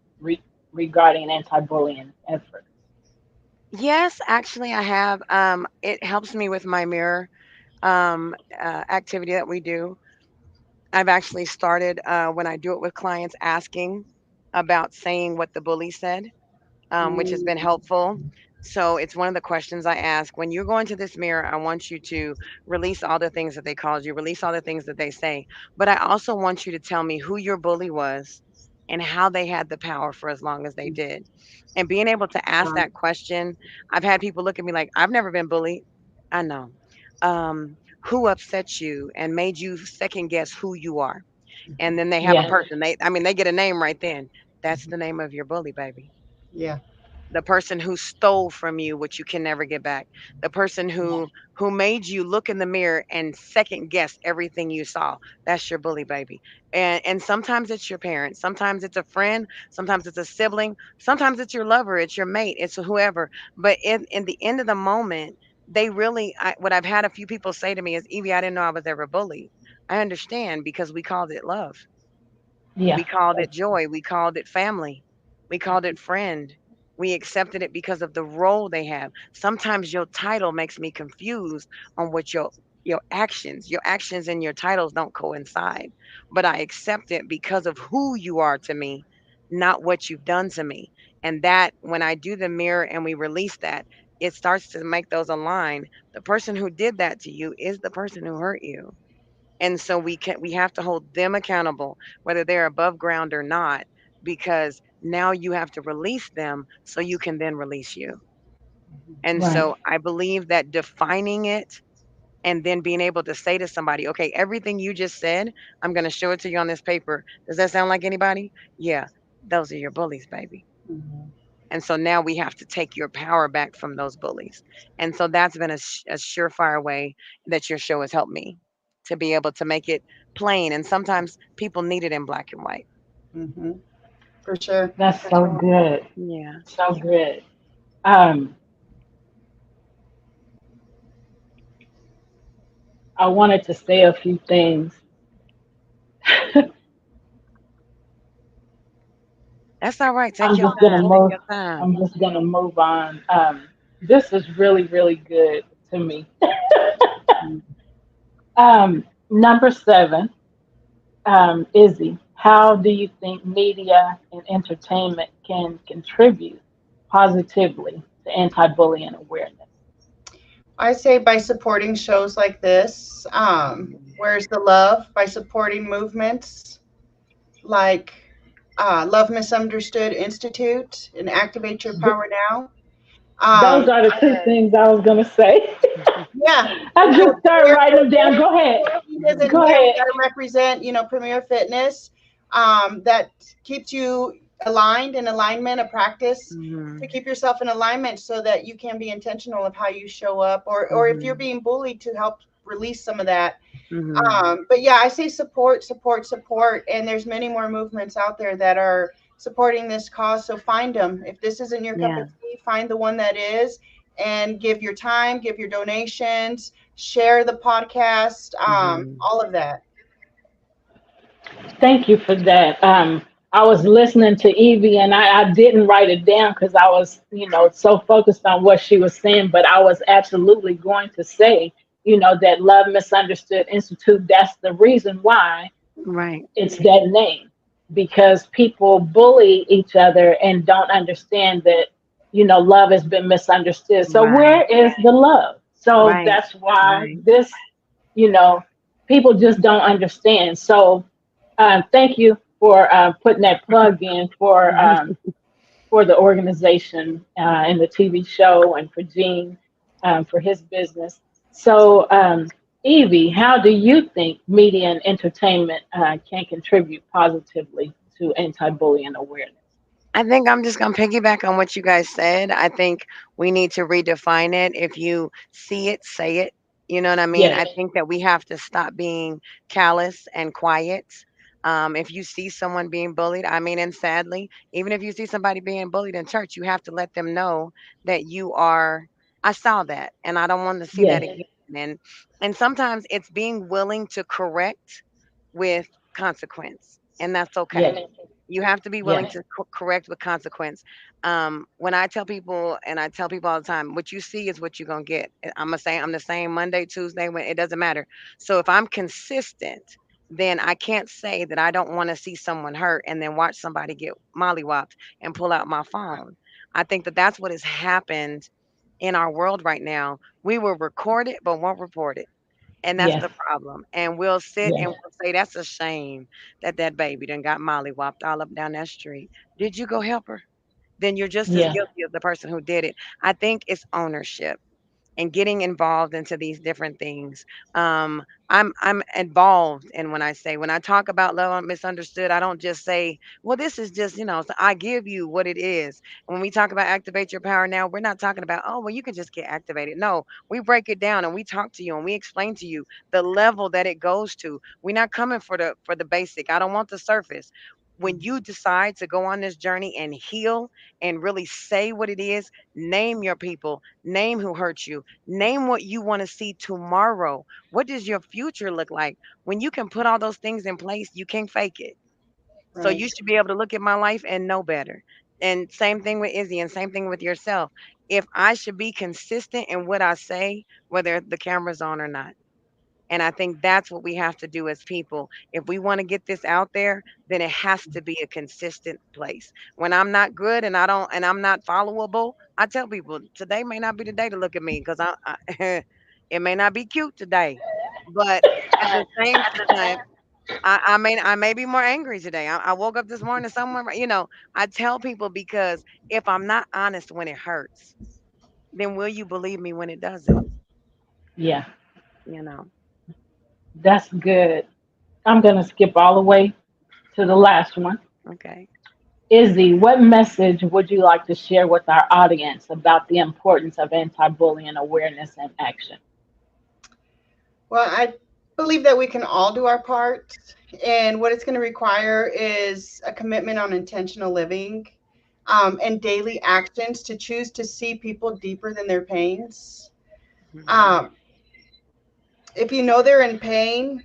regarding anti-bullying efforts? Yes, actually, I have. It helps me with my mirror activity that we do. I've actually started when I do it with clients, asking about saying what the bully said, which has been Mm, helpful. So it's one of the questions I ask when you go into this mirror. I want you to release all the things that they called you, release all the things that they say. But I also want you to tell me who your bully was and how they had the power for as long as they did. And being able to ask um, that question, I've had people look at me like, I've never been bullied. I know. Who upset you and made you second guess who you are? And then they have a Yeah. person. They get a name right then. That's the name of your bully, baby. yeah. The person who stole from you what you can never get back, the person Yeah. who made you look in the mirror and second guess everything you saw. That's your bully, baby. And sometimes it's your parents, sometimes it's a friend, sometimes it's a sibling, sometimes it's your lover, it's your mate, it's whoever. But in the end of the moment, they really what I've had a few people say to me is, Evie, I didn't know I was ever bullied. I understand, because we called it love. Yeah. We called it That's joy. We called it family. We called it friend. We accepted it because of the role they have. Sometimes your title makes me confused on what your actions and your titles don't coincide. But I accept it because of who you are to me, not what you've done to me. And that when I do the mirror and we release that, it starts to make those align. The person who did that to you is the person who hurt you. And so we have to hold them accountable, whether they're above ground or not, because now you have to release them so you can then release you. And right. so I believe that defining it and then being able to say to somebody, okay, everything you just said, I'm going to show it to you on this paper. Does that sound like anybody? Yeah, those are your bullies, baby. Mhm. And so now we have to take your power back from those bullies. And so that's been a surefire way that your show has helped me to be able to make it plain. And sometimes people need it in black and white. Mhm. For sure. That's For so sure. good. Yeah. So good. Um, I wanted to say a few things. That's all right. I'm Take your just gonna time. Take move. your time. I'm just gonna move on. This is really, really good to me. Mhm. Number 7, Izzy. How do you think media and entertainment can contribute positively to anti-bullying awareness? I say by supporting shows like this, Mhm. Where's the Love? By supporting movements like Love Misunderstood Institute and Activate Your Th- Power Now. those are the two things I was gonna say. Yeah, I just started Premier writing them down. Go ahead. He isn't Go here. We ahead. got to represent, Premier Fitness. That keeps you aligned in alignment, a practice to Mhm. keep yourself in alignment so that you can be intentional of how you show up, or if you're Mhm. being bullied, to help release some of that. Mhm. But yeah, I say support, support, support, and there's many more movements out there that are supporting this cause. So find them. If this isn't your cup of Yeah. tea, find the one that is, and give your time, give your donations, share the podcast, Mhm. all of that. Thank you for that. I was listening to Evie and I didn't write it down because I was, so focused on what she was saying, but I was absolutely going to say, that Love Misunderstood Institute, that's the reason why Right. it's that name, because people bully each other and don't understand that, love has been misunderstood. So Right. where is the love? So Right. that's why Right. this, you know, people just don't understand. So thank you for putting that plug in for the organization and the TV show, and for Gene for his business. So, Evie, how do you think media and entertainment can contribute positively to anti-bullying awareness? I think I'm just going to piggyback on what you guys said. I think we need to redefine it. If you see it, say it. You know what I mean? Yes, I think that we have to stop being callous and quiet. If you see someone being bullied, I mean, and sadly, even if you see somebody being bullied in church, you have to let them know that you are. I saw that, and I don't want to see that yes, again. And sometimes it's being willing to correct with consequence, and that's yes, okay. You have to be willing yes, to correct with consequence. When I tell people, and I tell people all the time, what you see is what you're gonna get. I'm gonna say I'm the same Monday, Tuesday, when it doesn't matter. So if I'm consistent, then I can't say that I don't want to see someone hurt and then watch somebody get mollywopped and pull out my phone. I think that that's what has happened in our world right now. We will record it, but won't report it. And that's yes, the problem. And we'll sit and yes, we'll say, that's a shame that that baby done got mollywopped all up down that street. Did you go help her? Then you're just as yes, guilty as the person who did it. I think it's ownership and getting involved into these different things. Um, I'm involved, and when I talk about love misunderstood, I don't just say, "Well, this is just So I give you what it is. When we talk about activate your power now, we're not talking about, oh, well, you can just get activated. No, we break it down and we talk to you and we explain to you the level that it goes to. We're not coming for the basic. I don't want the surface. When you decide to go on this journey and heal and really say what it is, name your people, name who hurt you, name what you want to see tomorrow. What does your future look like? When you can put all those things in place, you can't fake it. So you Right. should be able to look at my life and know better. And same thing with Izzy, and same thing with yourself. If I should be consistent in what I say, whether the camera's on or not. And I think that's what we have to do as people. If we want to get this out there, then it has to be a consistent place. When I'm not good and I'm not followable, I tell people today may not be the day to look at me because it may not be cute today. But at the same time, I may be more angry today. I woke up this morning somewhere, I tell people because if I'm not honest when it hurts, then will you believe me when it doesn't? Yeah, You know. that's good. I'm going to skip all the way to the last one. Okay. Izzy, what message would you like to share with our audience about the importance of anti bullying awareness and action? Well, I believe that we can all do our part. And what it's going to require is a commitment on intentional living, and daily actions to choose to see people deeper than their pains. Mhm. Um, if you know they're in pain,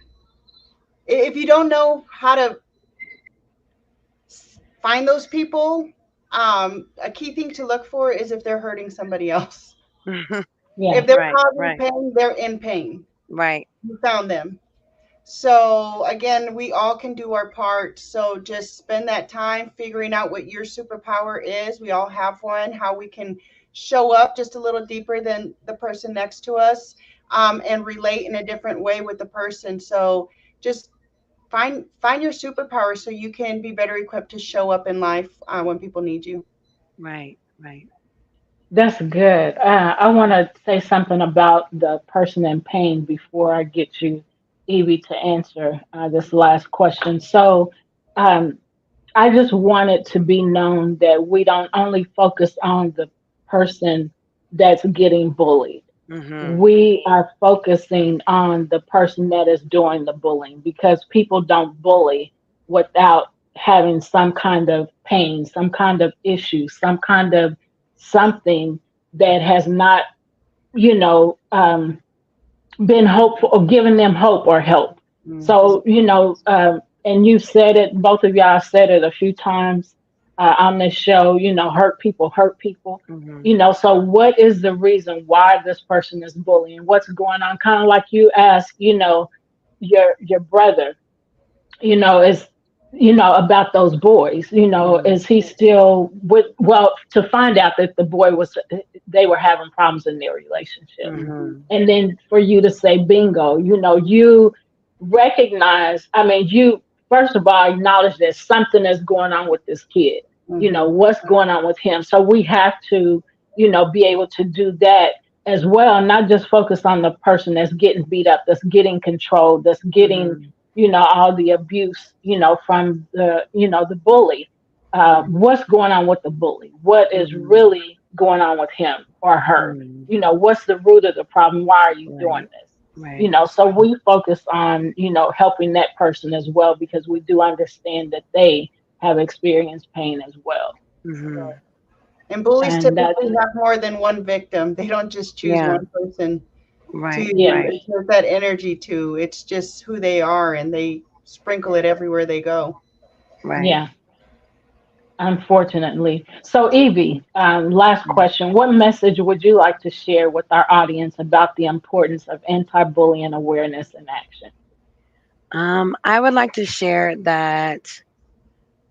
if you don't know how to find those people, a key thing to look for is if they're hurting somebody else. Yeah, If they're Right, causing right, pain, they're in pain. right, You found them. So again, we all can do our part. So just spend that time figuring out what your superpower is. We all have one, how we can show up just a little deeper than the person next to us, and relate in a different way with the person. So just find your superpower so you can be better equipped to show up in life when people need you. right, right. that's good. I want to say something about the person in pain before I get you, Evie, to answer this last question. So, um, I just want it to be known that we don't only focus on the person that's getting bullied. Mhm. We are focusing on the person that is doing the bullying because people don't bully without having some kind of pain, some kind of issue, some kind of something that has not, you know, been hopeful or given them hope or help. Mhm. So, and you said it, both of y'all said it a few times on this show, hurt people. Mhm. So what is the reason why this person is bullying? What's going on? Kind of like you ask, your brother, is about those boys, Mhm. is he still with, well, to find out that the boy was, they were having problems in their relationship, Mhm. and then for you to say bingo, you recognize, I mean, you first of all acknowledge that something is going on with this kid, Mm-hmm. what's going on with him. So we have to, be able to do that as well, not just focus on the person that's getting beat up, that's getting controlled, that's getting, Mhm. all the abuse, from the bully. Mhm. What's going on with the bully? What is Mhm. really going on with him or her? Mhm. What's the root of the problem? Why are you doing Right, this? right. So we focus on, helping that person as well because we do understand that they have experienced pain as well. Mhm. And bullies And that's, typically have more than one victim. They don't just choose Yeah. one person to Right, yeah, right, exert that energy to. It's just who they are, and they sprinkle it everywhere they go. right. yeah, unfortunately. So, Evie, last Mm. question. What message would you like to share with our audience about the importance of anti bullying awareness and action? I would like to share that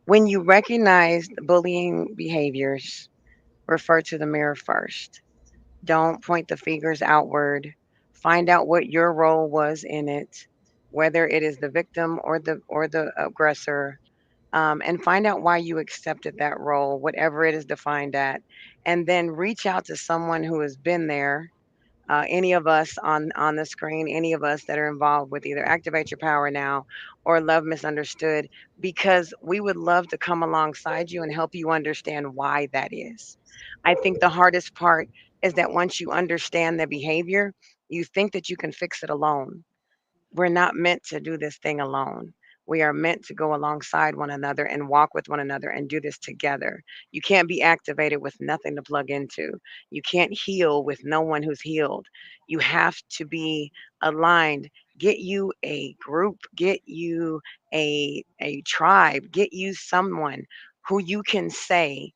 when you recognize bullying behaviors, refer to the mirror first. Don't point the fingers outward. Find out what your role was in it, whether it is the victim or the aggressor, and find out why you accepted that role, whatever it is defined at, and then reach out to someone who has been there. Any of us on the screen, any of us that are involved with either Activate Your Power Now or Love Misunderstood, because we would love to come alongside you and help you understand why that is. I think the hardest part is that once you understand the behavior, you think that you can fix it alone. We're not meant to do this thing alone. We are meant to go alongside one another and walk with one another and do this together. You can't be activated with nothing to plug into. You can't heal with no one who's healed. You have to be aligned Get you a group, get you a tribe, get you someone who you can say,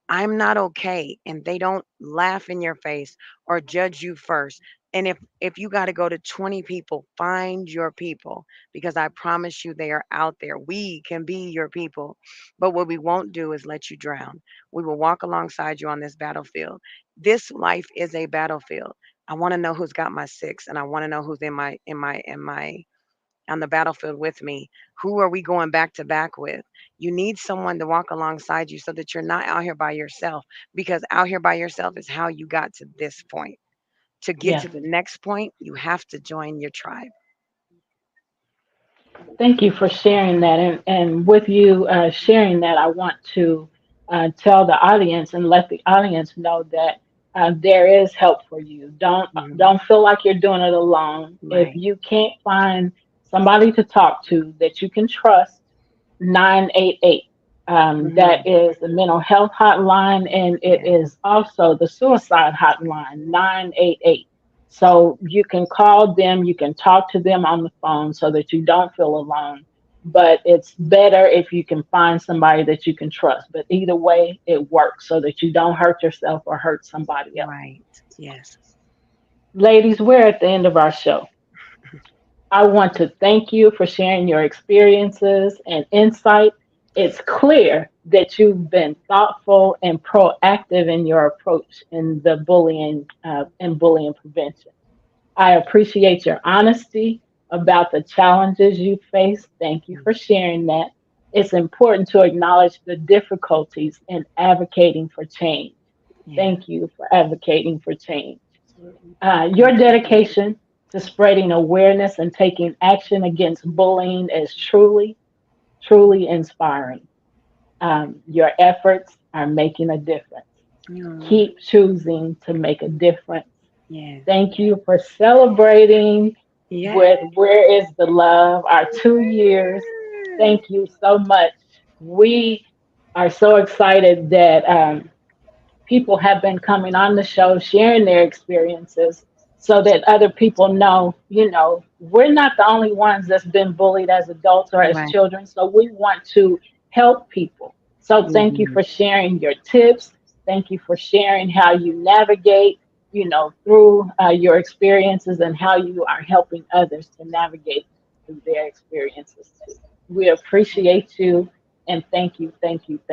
I'm not okay, and they don't laugh in your face or judge you first. And if you got to go to 20 people, find your people, because I promise you they are out there. We can be your people. But what we won't do is let you drown. We will walk alongside you on this battlefield. This life is a battlefield. I want to know who's got my six, and I want to know who's in my on the battlefield with me. Who are we going back to back with? You need someone to walk alongside you so that you're not out here by yourself, because out here by yourself is how you got to this point. To get Yes. to the next point, you have to join your tribe. Thank you for sharing that. And with you sharing that, I want to tell the audience and let the audience know that there is help for you. Mhm. Don't feel like you're doing it alone. If Right. you can't find somebody to talk to that you can trust, 988. That Mhm. is the mental health hotline, and it Yeah. is also the suicide hotline, 988. So you can call them, you can talk to them on the phone so that you don't feel alone. But it's better if you can find somebody that you can trust. But either way, it works so that you don't hurt yourself or hurt somebody else. Right. Yes. Ladies, we're at the end of our show. I want to thank you for sharing your experiences and insight. It's clear that you've been thoughtful and proactive in your approach in the bullying and bullying prevention. I appreciate your honesty about the challenges you face. Thank you Mm. for sharing that. It's important to acknowledge the difficulties in advocating for change. Yeah. Thank you for advocating for change. Your Absolutely. dedication to spreading awareness and taking action against bullying is truly, truly inspiring. Your efforts are making a difference. Mm. Keep choosing to make a difference. Yes. Thank you for celebrating Yes. with Where is the Love, our 2 years. Thank you so much. We are so excited that people have been coming on the show sharing their experiences so that other people know, we're not the only ones that's been bullied as adults or as Right. children. So we want to help people. So thank you Mhm. for sharing your tips. Thank you for sharing how you navigate, through your experiences and how you are helping others to navigate through their experiences too. We appreciate you and thank you Thank again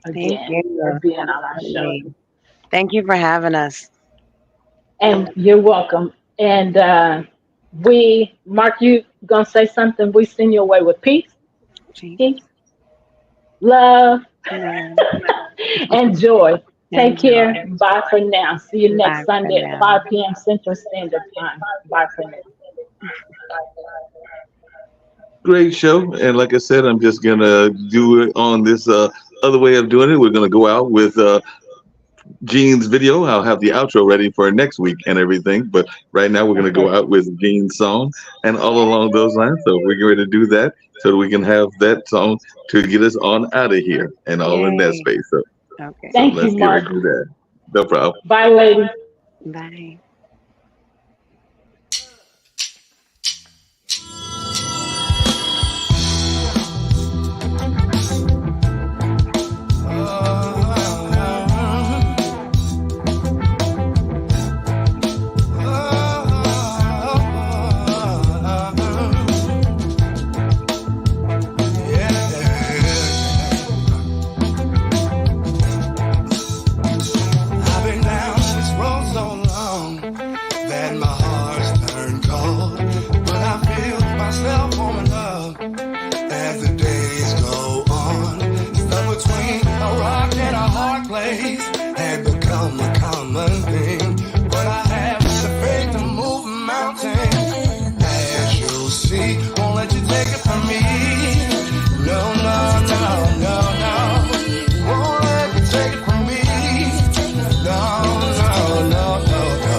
for you. being on our show. Absolutely. Thank you for having us. And you're welcome. And Mark, you gonna say something? We send you away with peace, love, Love and joy. and Take care. joy. Bye for now. See you Bye next for Sunday at now. 5 p.m. Central Standard Time. Bye for now. Great show. And like I said, I'm just going to do it on this other way of doing it. We're going to go out with Gene's video. I'll have the outro ready for next week and everything. But right now, we're going to Okay. go out with Gene's song and all along those lines. So we're going to do that so that we can have that song to get us on out of here and all in that Yay. space. Okay. So Thank you, let's get ready Mark. to do that. No problem. Bye, ladies. Bye. I've been down this road so long that my heart's turned cold. But I feel myself warming up as the days go on. Stuck between a rock and a hard place had become a common thing. But I have the faith to move mountains, as you'll see. Won't let you take it from me. No, no, no, no, no. Won't let you take it from me. No, no, no, no, no.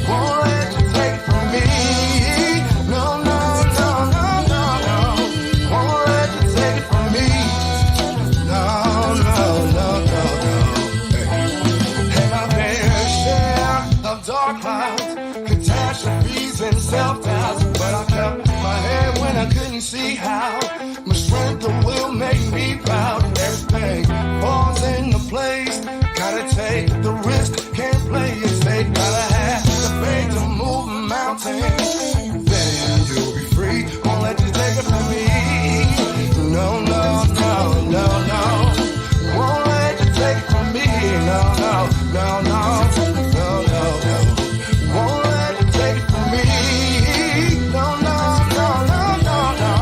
Won't let you take it from me. No, no, no, no, self-doubt, but I kept my head when I couldn't see how. My strength of will make me proud. Everything falls into place. Gotta take the risk, can't play it safe. Gotta have the faith to move mountains. Then you'll be free. Won't let you take it from me. No, no, no, no, no. Won't let you take it from me. No, no, no, no, no, no, no. Won't let you take it from me. No, no, no, no, no, no.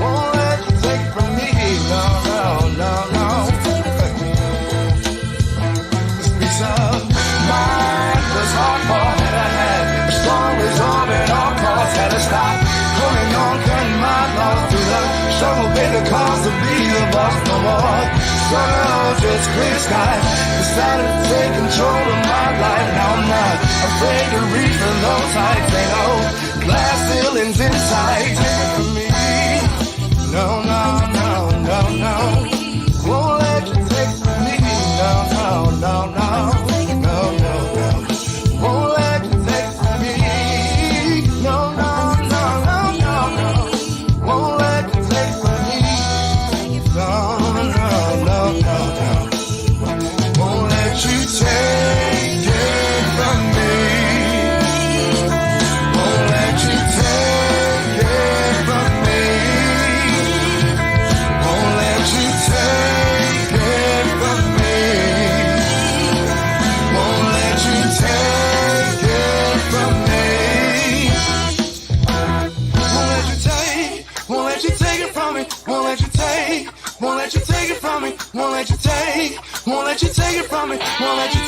Won't let you take it from me. No, no, no, no. This piece of mind was hardcore that I had. A strong resolve at all costs. Had to stop holding on, cutting my loss through the struggle. Paid the cost to be the boss no more. Struggle, just clear sky. Decided to take control of my life. Now I'm not afraid to reach for those heights. Ain't no glass ceilings inside. Take it from me. No, no, no, no, no. Won't let you take it from me. No, no, no, no. No, no, no. Won't let you take it from me. No, no, no, no, no, no. Won't let you take it from me. No, no, no, no, no. Won't let you take it from me. Won't let you take it from me. Won't let you take it from me. Won't let you take it from me. Won't let you take it from me. Won't let you take it from me. Won't let you take it from me. Won't let you take it from me. Won't let you